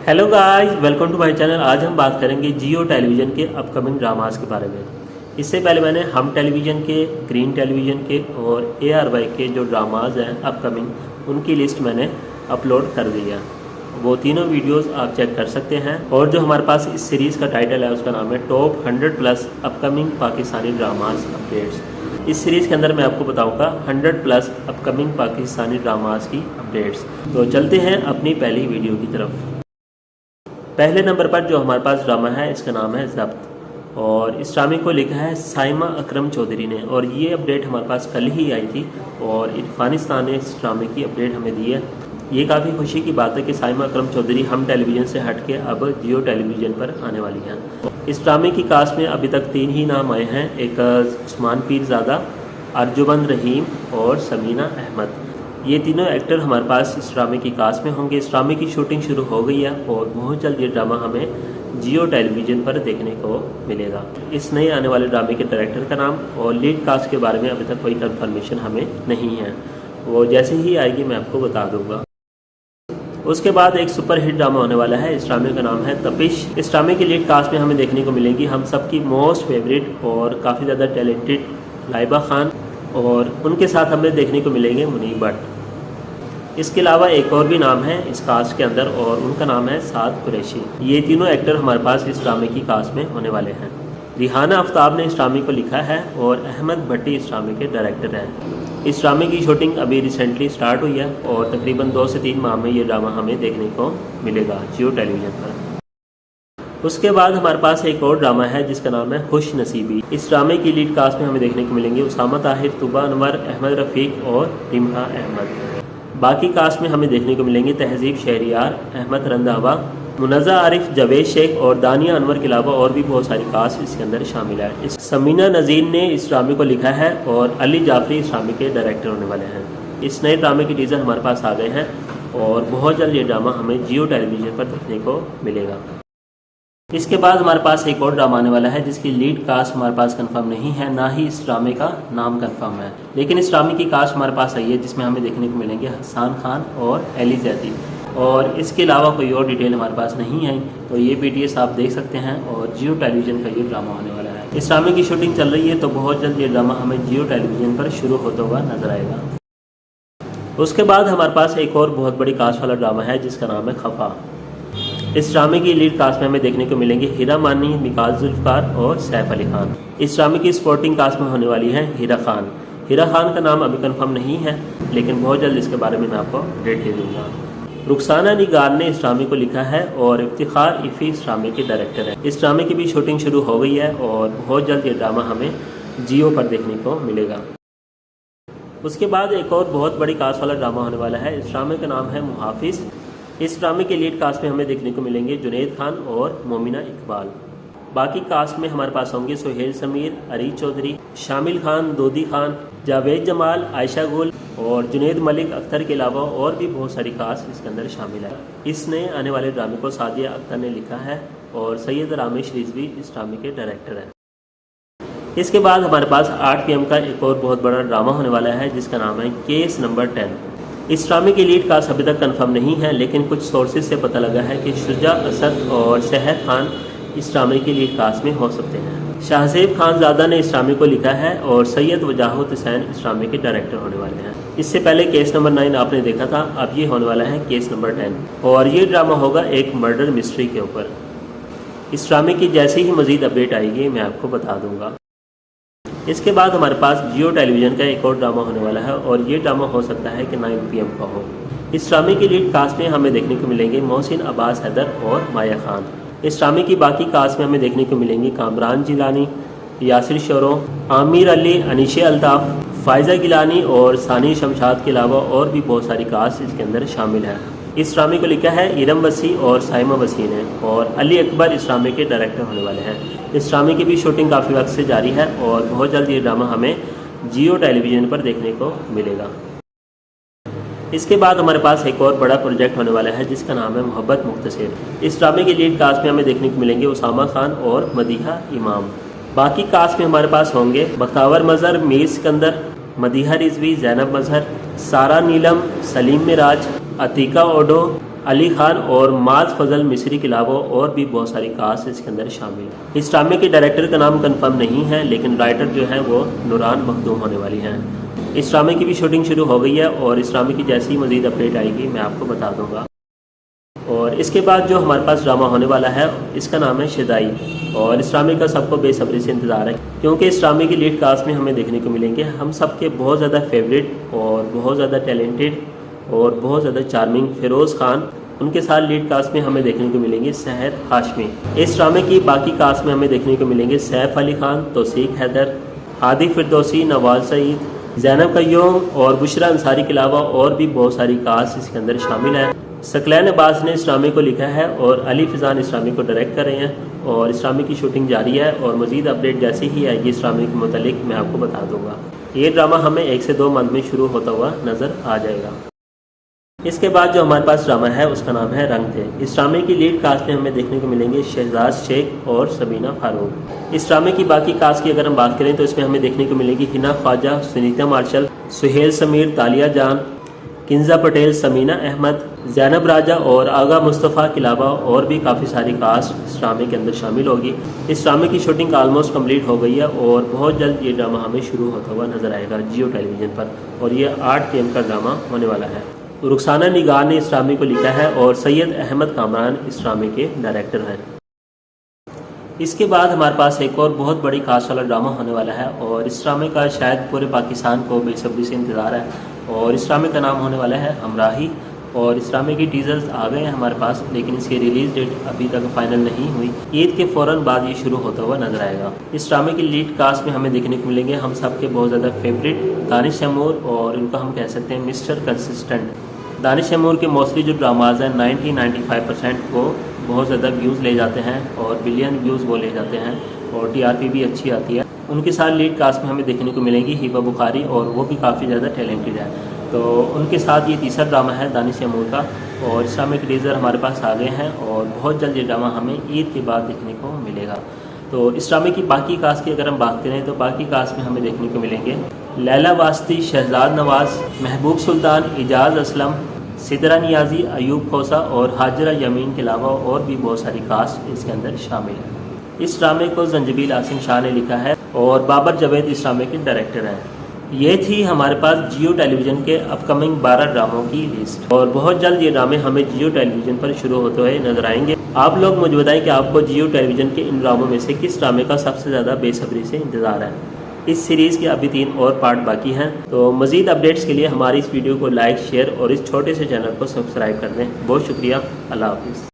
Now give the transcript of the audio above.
Hello guys, welcome to my channel. आज हम बात करेंगे जियो टेलीविज़न के अपकमिंग ड्रामास के बारे में। इससे पहले मैंने हम टेलीविज़न के, ग्रीन टेलीविज़न के और ARY के जो ड्रामास हैं अपकमिंग, उनकी लिस्ट मैंने अपलोड कर दी है। वो तीनों वीडियोस आप चेक कर सकते हैं। और जो हमारे पास इस सीरीज़ का टाइटल है उसका नाम है top 100+ upcoming Pakistani dramas updates. इस सीरीज़ के अंदर मैं आपको बताऊंगा 100+ अपकमिंग पाकिस्तानी ड्रामास की अपडेट्स। तो चलते हैं अपनी पहली वीडियो की तरफ। पहले नंबर पर जो हमारे पास ड्रामा है इसका नाम है ज़ब्त, और इस ड्रामे को लिखा है साइमा अकरम चौधरी ने। और ये अपडेट हमारे पास कल ही आई थी और अफगानिस्तान ने इस ड्रामे की अपडेट हमें दी है। ये काफ़ी खुशी की बात है कि साइमा अकरम चौधरी हम टेलीविज़न से हट के अब जियो टेलीविज़न पर आने वाली हैं। इस ड्रामे की कास्ट में अभी तक 3 ही नाम आए हैं, एक उस्मान पीरज़ादा, अर्जुमंद रहीम और समीना अहमद। ये तीनों एक्टर हमारे पास इस ड्रामे की कास्ट में होंगे। इस ड्रामे की शूटिंग शुरू हो गई है और बहुत जल्द ये ड्रामा हमें जियो टेलीविज़न पर देखने को मिलेगा। इस नए आने वाले ड्रामे के डायरेक्टर का नाम और लीड कास्ट के बारे में अभी तक कोई कंफर्मेशन हमें नहीं है, वो जैसे ही आएगी मैं आपको बता दूंगा। उसके बाद एक सुपर हिट ड्रामा होने वाला है। इस ड्रामे का नाम है तपिश। इस ड्रामे की लीड कास्ट में हमें देखने को मिलेंगी हम सबकी मोस्ट फेवरेट और काफ़ी ज़्यादा टैलेंटेड लाइबा खान, और उनके साथ हमें देखने को मिलेंगे मुनीब भट्ट। इसके अलावा एक और भी नाम है इस कास्ट के अंदर और उनका नाम है साद कुरैशी। ये तीनों एक्टर हमारे पास इस ड्रामे की कास्ट में होने वाले हैं। रिहाना आफ्ताब ने इस ड्रामे को लिखा है और अहमद भट्टी इस ड्रामे के डायरेक्टर हैं। इस ड्रामे की शूटिंग अभी रिसेंटली स्टार्ट हुई है और तकरीबन 2 से 3 माह में ये ड्रामा हमें देखने को मिलेगा जियो टेलीविज़न पर। उसके बाद हमारे पास एक और ड्रामा है जिसका नाम है खुश नसीबी। इस ड्रामे की लीड कास्ट में हमें देखने को मिलेंगे उसामा ताहिर, तुबा अनवर, अहमद रफ़ीक और रिमहा अहमद। बाकी कास्ट में हमें देखने को मिलेंगे तहजीब शहरियार, अहमद रंधावा, मुनज़्ज़ा आरिफ, जवेद शेख और दानिया अनवर के अलावा और भी बहुत सारी कास्ट इसके अंदर शामिल है। इस समीना नज़ीर ने इस ड्रामे को लिखा है और अली जाफरी इस ड्रामे के डायरेक्टर होने वाले हैं। इस नए ड्रामे के टीज़र हमारे पास आ गए हैं और बहुत जल्द ये ड्रामा हमें जियो टेलीविज़न पर देखने को मिलेगा। इसके बाद हमारे पास एक और ड्रामा आने वाला है जिसकी लीड कास्ट हमारे पास कंफर्म नहीं है, ना ही इस ड्रामे का नाम कंफर्म है। लेकिन इस ड्रामे की कास्ट हमारे पास आई है जिसमें हमें देखने को मिलेंगे हसन खान और एली जैदी, और इसके अलावा कोई और डिटेल हमारे पास नहीं है। तो ये BTS आप देख सकते हैं और जियो टेलीविज़न का ये ड्रामा होने वाला है। इस ड्रामे की शूटिंग चल रही है तो बहुत जल्द ये ड्रामा हमें जियो टेलीविज़न पर शुरू होता हुआ नजर आएगा। उसके बाद हमारे पास एक और बहुत बड़ी कास्ट वाला ड्रामा है जिसका नाम है खफा। इस ड्रामे की लीड कास्ट में हमें देखने को मिलेंगे हीरा मानी, मिकाज जुल्फकार और सैफ अली खान। इस ड्रामे की स्पोर्टिंग कास्ट में होने वाली है हीरा खान। हीरा खान का नाम अभी कंफर्म नहीं है लेकिन बहुत जल्द इसके बारे में मैं आपको अपडेट दे दूंगा। रुखसाना निगार ने इस ड्रामे को लिखा है और इफ्तिखार इफ़ी इस ड्रामे के डायरेक्टर हैं। इस ड्रामे की भी शूटिंग शुरू हो गई है और बहुत जल्द ये ड्रामा हमें जियो पर देखने को मिलेगा। उसके बाद एक और बहुत बड़ी कास्ट वाला ड्रामा होने वाला है। इस ड्रामे का नाम है मुहाफिज। इस ड्रामे के लीड कास्ट में हमें देखने को मिलेंगे जुनैद खान और मोमिना इकबाल। बाकी कास्ट में हमारे पास होंगे सुहेल समीर, अरीज चौधरी, शामिल खान, दोदी खान, जावेद जमाल, आयशा गुल और जुनैद मलिक अख्तर के अलावा और भी बहुत सारी कास्ट इसके अंदर शामिल है। इस नए आने वाले ड्रामे को सादिया अख्तर ने लिखा है और सैयद रामेश रिजवी इस ड्रामे के डायरेक्टर हैं। इसके बाद हमारे पास 8 PM का एक और बहुत बड़ा ड्रामा होने वाला है जिसका नाम है केस नंबर 10। इस ड्रामे की लीड कास्ट अभी तक कंफर्म नहीं है लेकिन कुछ सोर्सेज से पता लगा है कि शुजा असद और शहर खान इस ड्रामे की लीड कास्ट में हो सकते हैं। शाहजेब खानजादा ने इस ड्रामे को लिखा है और सैयद वजाहत हुसैन इस ड्रामे के डायरेक्टर होने वाले हैं। इससे पहले केस नंबर 9 आपने देखा था, अब ये होने वाला है केस नंबर 10 और ये ड्रामा होगा एक मर्डर मिस्ट्री के ऊपर। इस ड्रामे की जैसे ही मज़ीद अपडेट आएगी मैं आपको बता दूंगा। इसके बाद हमारे पास जियो टेलीविज़न का एक और ड्रामा होने वाला है और ये ड्रामा हो सकता है कि 9 PM का हो। इस ड्रामे की लीड कास्ट में हमें देखने को मिलेंगे मोहसिन अब्बास हैदर और माया खान। इस ड्रामे की बाकी कास्ट में हमें देखने को मिलेंगी कामरान जिलानी, यासिर शोरो, आमिर अली, अनीशे अल्ताफ़, फ़ायज़ा गिलानी और सानी शमशाद के अलावा और भी बहुत सारी कास्ट इसके अंदर शामिल है। इस ड्रामे को लिखा है इरम वसी और साइमा वसी ने और अली अकबर इस ड्रामे के डायरेक्टर होने वाले हैं। इस ड्रामे की भी शूटिंग काफ़ी वक्त से जारी है और बहुत जल्द ये ड्रामा हमें जियो टेलीविज़न पर देखने को मिलेगा। इसके बाद हमारे पास एक और बड़ा प्रोजेक्ट होने वाला है जिसका नाम है मोहब्बत मुख्तसर। इस ड्रामे की लीड कास्ट में हमें देखने को मिलेंगे उसामा खान और मदीहा इमाम। बाकी कास्ट में हमारे पास होंगे बख्तावर मज़हर, मीर सिकंदर, मदीहा रिजवी, जैनब मज़हर, सारा नीलम, सलीम मिराज, अतीका ओडो, अली खान और माज फजल मिस्री के अलावा और भी बहुत सारी कास्ट इसके अंदर शामिल है। इस ड्रामे के डायरेक्टर का नाम कंफर्म नहीं है, लेकिन राइटर जो है वो नूरान मखदूम होने वाली हैं। इस ड्रामे की भी शूटिंग शुरू हो गई है और इस ड्रामे की जैसी मज़ीद अपडेट आएगी मैं आपको बता दूंगा। और इसके बाद जो हमारे पास ड्रामा होने वाला है इसका नाम है शिदाई, और इस ड्रामे का सबको बेसब्री से इंतज़ार है, क्योंकि इस ड्रामे की लीड कास्ट में हमें देखने को मिलेंगे हम सबके बहुत ज़्यादा फेवरेट और बहुत ज़्यादा टैलेंटेड और बहुत ज़्यादा चार्मिंग फ़िरोज़ खान। उनके साथ लीड कास्ट में हमें देखने को मिलेंगे सहर हाशमी। इस ड्रामे की बाकी कास्ट में हमें देखने को मिलेंगे सैफ अली खान, तौसीक हैदर, हादी फिरदौसी, नवाज सईद, ज़ैनब कय्यूम और बुशरा अंसारी के अलावा और भी बहुत सारी कास्ट इसके अंदर शामिल है। सकलैन अब्बास ने इस ड्रामे को लिखा है और अली फिजान इस ड्रामे को डायरेक्ट कर रहे हैं और इस ड्रामे की शूटिंग जारी है और मज़ीद अपडेट जैसे ही आएगी इस ड्रामे के मुतालिक मैं आपको बता दूंगा। ये ड्रामा हमें 1 से 2 मंथ में शुरू होता हुआ नज़र आ जाएगा। इसके बाद जो हमारे पास ड्रामा है उसका नाम है रंग थे। इस ड्रामे की लीड कास्ट में हमें देखने को मिलेंगे शहजाद शेख और सबीना फारूक। इस ड्रामे की बाकी कास्ट की अगर हम बात करें तो इसमें हमें देखने को मिलेगी हिना ख्वाजा, सुनीता मार्शल, सुहेल समीर, तालिया जान, किंजा पटेल, समीना अहमद, ज़ैनब राजा और आगा मुस्तफ़ा के अलावा और भी काफ़ी सारी कास्ट इस ड्रामे के अंदर शामिल होगी। इस ड्रामे की शूटिंग ऑलमोस्ट कंप्लीट हो गई है और बहुत जल्द ये ड्रामा हमें शुरू होता हुआ नजर आएगा जियो टेलीविज़न पर, और ये 8 PM का ड्रामा होने वाला है। रुखसाना निगार ने इस ड्रामे को लिखा है और सैयद अहमद कामरान इस ड्रामे के डायरेक्टर हैं। इसके बाद हमारे पास एक और बहुत बड़ी कास्ट वाला ड्रामा होने वाला है और इस ड्रामे का शायद पूरे पाकिस्तान को बेसब्री से इंतज़ार है, और इस ड्रामे का नाम होने वाला है हमराही। और इस ड्रामे की टीजर्स आ गए हैं हमारे पास, लेकिन इसकी रिलीज़ डेट अभी तक फाइनल नहीं हुई। ईद के फ़ौरन बाद ये शुरू होता हुआ नजर आएगा। इस ड्रामे की लीड कास्ट में हमें देखने को मिलेंगे हम सब के बहुत ज़्यादा फेवरेट दानिश तैमूर, और इनको हम कह सकते हैं मिस्टर कंसिस्टेंट। दानिश तैमूर के मोस्टली जो ड्रामाज हैं 90-95% को बहुत ज़्यादा व्यूज़ ले जाते हैं और बिलियन व्यूज़ वो ले जाते हैं और TRP भी अच्छी आती है। उनके साथ लीड कास्ट में हमें देखने को मिलेंगी हिबा बुखारी, और वो भी काफ़ी ज़्यादा टैलेंटेड है। तो उनके साथ ये तीसरा ड्रामा है दानिश तैमूर का, और इस ड्रामे के टीज़र हमारे पास आ गए हैं और बहुत जल्द ये ड्रामा हमें ईद के बाद देखने को मिलेगा। तो इस ड्रामे की बाकी कास्ट की अगर हम बात करें तो बाकी कास्ट में हमें देखने को मिलेंगे लैला वास्ती, शहजाद नवाज़, महबूब सुल्तान, इजाज़ असलम, सिदरा नियाजी, अयूब खोसा और हाजरा यमीन के अलावा और भी बहुत सारी कास्ट इसके अंदर शामिल है। इस ड्रामे को जंजबील आसिम शाह ने लिखा है और बाबर जावेद इस ड्रामे के डायरेक्टर हैं। ये थी हमारे पास जियो टेलीविज़न के अपकमिंग 12 ड्रामों की लिस्ट, और बहुत जल्द ये ड्रामे हमें जियो टेलीविज़न पर शुरू होते हुए नजर आएंगे। आप लोग मुझे बताएं कि आपको जियो टेलीविज़न के इन ड्रामों में से किस ड्रामे का सबसे ज़्यादा बेसब्री से इंतज़ार है। इस सीरीज़ के अभी 3 और पार्ट बाकी हैं, तो मज़ीद अपडेट्स के लिए हमारी इस वीडियो को लाइक, शेयर और इस छोटे से चैनल को सब्सक्राइब कर दें। बहुत शुक्रिया। अल्लाह हाफिज़।